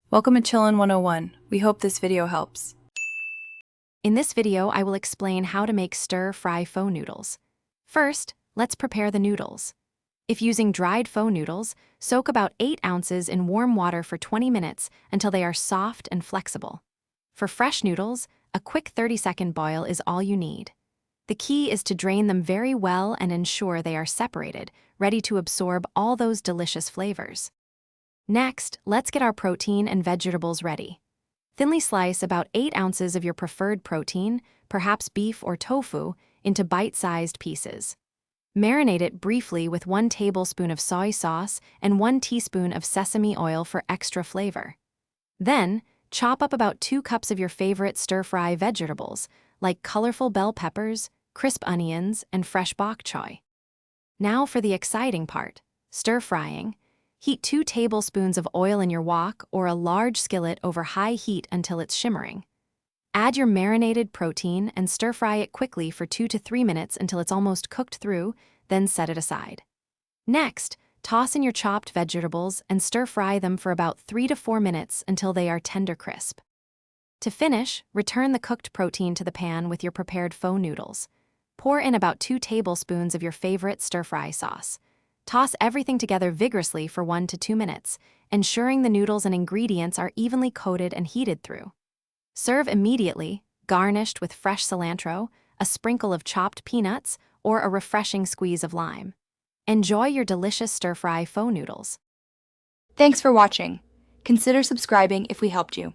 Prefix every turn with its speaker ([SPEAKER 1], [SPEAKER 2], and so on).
[SPEAKER 1] Welcome to Chillin' 101. We hope this video helps.
[SPEAKER 2] In this video, I will explain how to make stir-fry pho noodles. First, let's prepare the noodles. If using dried pho noodles, soak about 8 ounces in warm water for 20 minutes until they are soft and flexible. For fresh noodles, a quick 30-second boil is all you need. The key is to drain them very well and ensure they are separated, ready to absorb all those delicious flavors. Next, let's get our protein and vegetables ready. Thinly slice about 8 ounces of your preferred protein, perhaps beef or tofu, into bite-sized pieces. Marinate it briefly with 1 tablespoon of soy sauce and 1 teaspoon of sesame oil for extra flavor. Then, chop up about 2 cups of your favorite stir-fry vegetables, like colorful bell peppers, crisp onions, and fresh bok choy. Now for the exciting part, stir-frying. Heat 2 tablespoons of oil in your wok or a large skillet over high heat until it's shimmering. Add your marinated protein and stir-fry it quickly for 2 to 3 minutes until it's almost cooked through, then set it aside. Next, toss in your chopped vegetables and stir-fry them for about 3 to 4 minutes until they are tender crisp. To finish, return the cooked protein to the pan with your prepared pho noodles. Pour in about 2 tablespoons of your favorite stir-fry sauce. Toss everything together vigorously for 1 to 2 minutes, ensuring the noodles and ingredients are evenly coated and heated through. Serve immediately, garnished with fresh cilantro, a sprinkle of chopped peanuts, or a refreshing squeeze of lime. Enjoy your delicious stir-fry pho noodles.
[SPEAKER 3] Thanks for watching. Consider subscribing if we helped you.